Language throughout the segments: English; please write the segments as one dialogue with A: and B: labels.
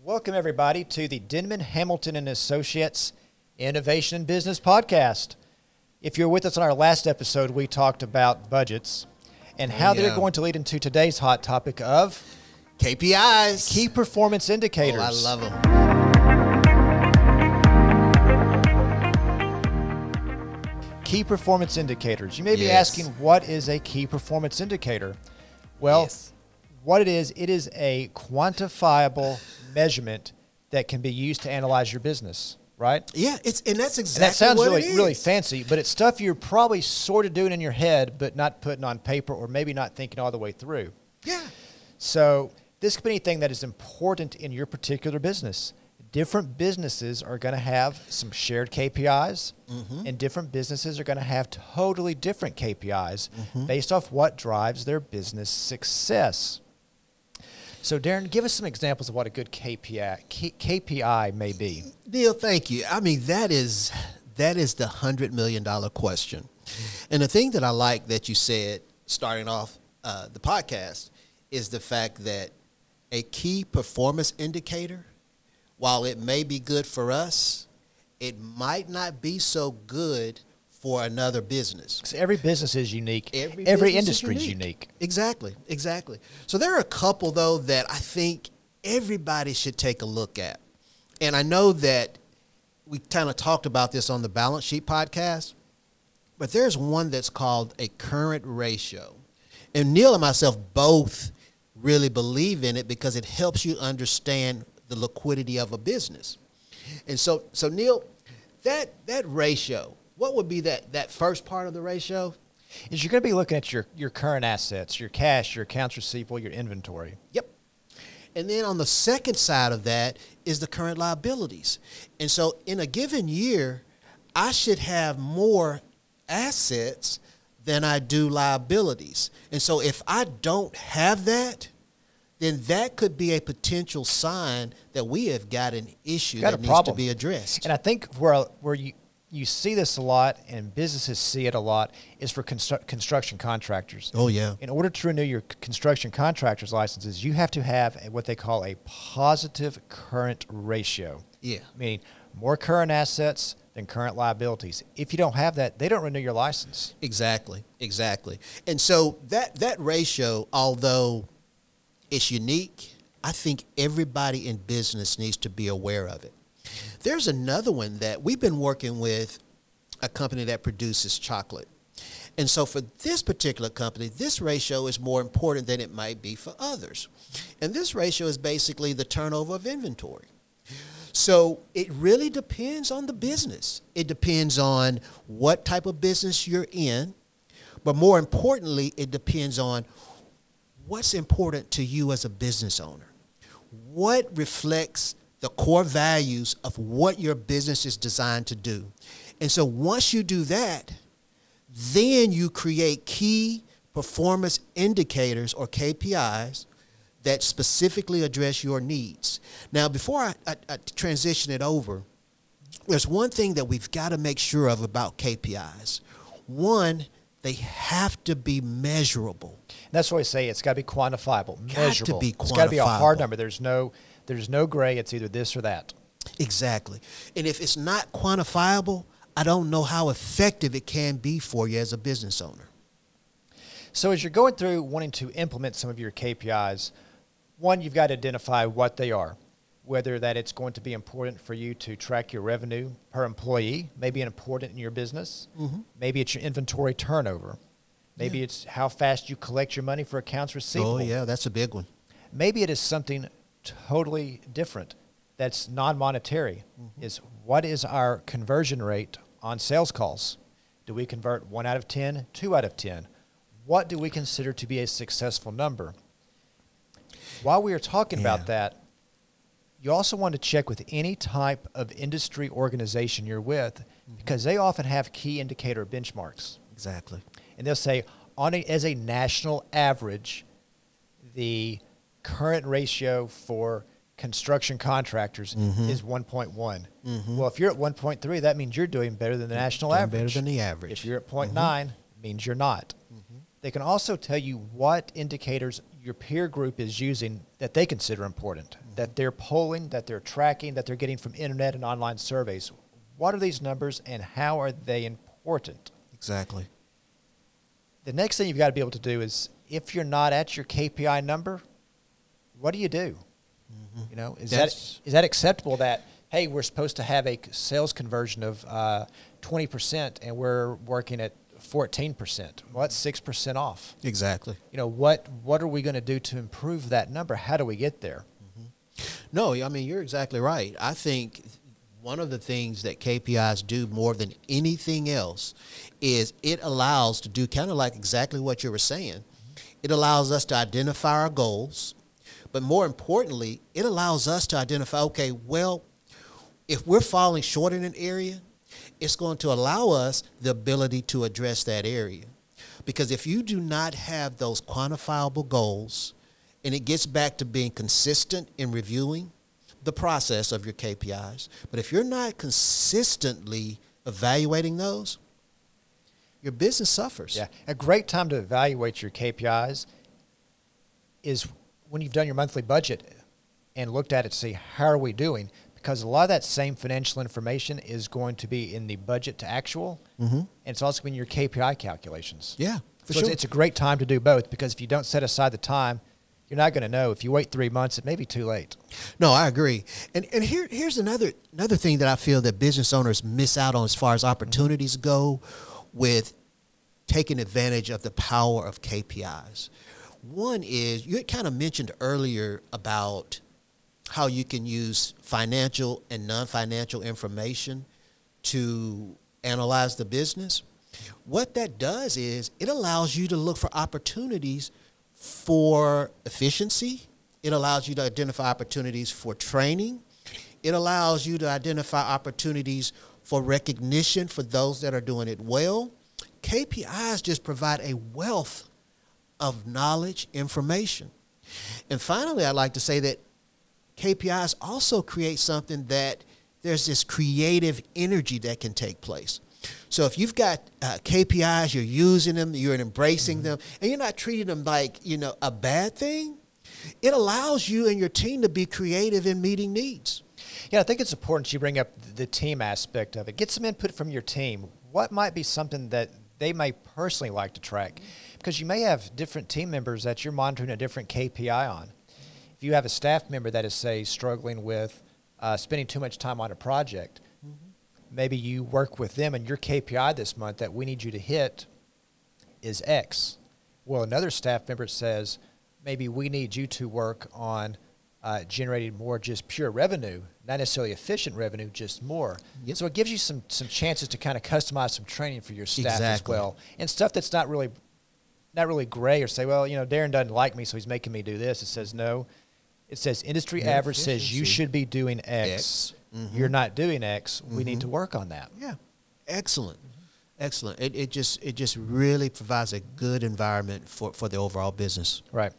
A: Welcome, everybody, to the Denman, Hamilton & Associates Innovation and Business Podcast. If you're with us on our last episode, we talked about budgets and how they're going to lead into today's hot topic of
B: KPIs.
A: Key Performance Indicators.
B: Oh, I love them.
A: Key Performance Indicators. You may be asking, what is a Key Performance Indicator? Well, what it is a quantifiable measurement that can be used to analyze your business, right?
B: Yeah, that's exactly
A: and that sounds
B: what
A: really fancy, but it's stuff you're probably sort of doing in your head, but not putting on paper or maybe not thinking all the way through.
B: Yeah.
A: So this could be anything that is important in your particular business. Different businesses are going to have some shared KPIs, and different businesses are going to have totally different KPIs based off what drives their business success. So, Darren, give us some examples of what a good KPI may be.
B: Neil, thank you. I mean, that is the $100 million question. And the thing that I like that you said starting off the podcast is the fact that a key performance indicator, while it may be good for us, it might not be so good for another business.
A: Because every business is unique. Every industry is unique.
B: Exactly. So there are a couple, though, that I think everybody should take a look at. And I know that we kind of talked about this on the Balance Sheet podcast, but there's one that's called a current ratio. And Neil and myself both really believe in it because it helps you understand the liquidity of a business. And so Neil, that ratio, what would be that first part of the ratio?
A: Is you're going to be looking at your current assets, your cash, your accounts receivable, your inventory.
B: Yep. And then on the second side of that is the current liabilities. And so in a given year, I should have more assets than I do liabilities. And so if I don't have that, then that could be a potential sign that we have got an issue that needs to be addressed.
A: And I think where you see this a lot and businesses see it a lot is for construction contractors.
B: Oh, yeah.
A: In order to renew your construction contractor's licenses, you have to have what they call a positive current ratio.
B: Yeah.
A: Meaning more current assets than current liabilities. If you don't have that, they don't renew your license.
B: Exactly. And so that ratio, although it's unique, I think everybody in business needs to be aware of it. There's another one that we've been working with, a company that produces chocolate. And so for this particular company, this ratio is more important than it might be for others. And this ratio is basically the turnover of inventory. So it really depends on the business. It depends on what type of business you're in. But more importantly, it depends on what's important to you as a business owner. What reflects the core values of what your business is designed to do. And so once you do that, then you create key performance indicators or KPIs that specifically address your needs. Now, before I transition it over, there's one thing that we've got to make sure of about KPIs. One, they have to be measurable.
A: And that's why I say it's got to be quantifiable, measurable.
B: It's
A: got to be a hard number. There's no gray. It's either this or that.
B: Exactly. And if it's not quantifiable, I don't know how effective it can be for you as a business owner.
A: So as you're going through wanting to implement some of your KPIs, one, you've got to identify what they are, whether that it's going to be important for you to track your revenue per employee, maybe important in your business. Maybe it's your inventory turnover. Maybe it's how fast you collect your money for accounts receivable.
B: Oh, yeah, that's a big one.
A: Maybe it is something totally different that's non-monetary. Is what is our conversion rate on sales calls? Do we convert 1 out of 10, 2 out of 10? What do we consider to be a successful number? While we are talking about that, you also want to check with any type of industry organization you're with because they often have key indicator benchmarks.
B: Exactly.
A: And they'll say, as a national average, the current ratio for construction contractors is 1.1. Well, if you're at 1.3, that means you're doing better than the national average.
B: Better than the average.
A: If you're at 0.9, it means you're not. They can also tell you what indicators your peer group is using that they consider important, that they're polling, that they're tracking, that they're getting from internet and online surveys. What are these numbers and how are they important?
B: Exactly.
A: The next thing you've got to be able to do is, if you're not at your KPI number, what do you do? You know, is that acceptable that, hey, we're supposed to have a sales conversion of 20% and we're working at 14%? Well, that's 6% off.
B: Exactly.
A: You know, what are we going to do to improve that number? How do we get there?
B: No, I mean, you're exactly right. I think one of the things that KPIs do more than anything else is it allows to do kind of like exactly what you were saying. It allows us to identify our goals, but more importantly, it allows us to identify, okay, well, if we're falling short in an area, it's going to allow us the ability to address that area. Because if you do not have those quantifiable goals, and it gets back to being consistent in reviewing the process of your KPIs, but if you're not consistently evaluating those, your business suffers.
A: Yeah, a great time to evaluate your KPIs is when you've done your monthly budget and looked at it to see how are we doing, because a lot of that same financial information is going to be in the budget to actual, and it's also in your KPI calculations.
B: Yeah, for
A: So
B: sure.
A: it's a great time to do both, because if you don't set aside the time, you're not going to know. If you wait 3 months, it may be too late.
B: No, I agree. And here's another thing that I feel that business owners miss out on as far as opportunities go with taking advantage of the power of KPIs. One is, you had kind of mentioned earlier about how you can use financial and non-financial information to analyze the business. What that does is it allows you to look for opportunities for efficiency. It allows you to identify opportunities for training. It allows you to identify opportunities for recognition for those that are doing it well. KPIs just provide a wealth of knowledge, information. And finally, I'd like to say that KPIs also create something that there's this creative energy that can take place. So if you've got KPIs, you're using them, you're embracing them, and you're not treating them like, a bad thing, it allows you and your team to be creative in meeting needs.
A: Yeah, I think it's important you bring up the team aspect of it. Get some input from your team. What might be something that they may personally like to track? Because you may have different team members that you're monitoring a different KPI on. If you have a staff member that is, say, struggling with spending too much time on a project, maybe you work with them and your KPI this month that we need you to hit is X. Well, another staff member says, maybe we need you to work on generating more just pure revenue, not necessarily efficient revenue, just more.
B: Yep.
A: So it gives you some chances to kind of customize some training for your staff as
B: Exactly.
A: well. And stuff that's not really gray, or say, well, Darren doesn't like me, so he's making me do this. It says no. It says industry average says you should be doing X. You're not doing X. We need to work on that.
B: Yeah, excellent, excellent. It just really provides a good environment for the overall business.
A: Right.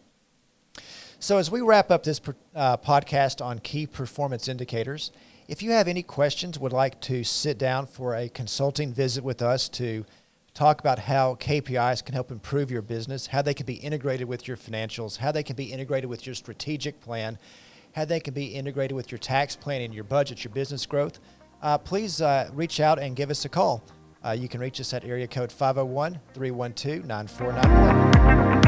A: So as we wrap up this podcast on key performance indicators, if you have any questions, would like to sit down for a consulting visit with us to talk about how KPIs can help improve your business, how they can be integrated with your financials, how they can be integrated with your strategic plan, how they can be integrated with your tax plan and your budget, your business growth, please reach out and give us a call. You can reach us at area code 501-312-9491.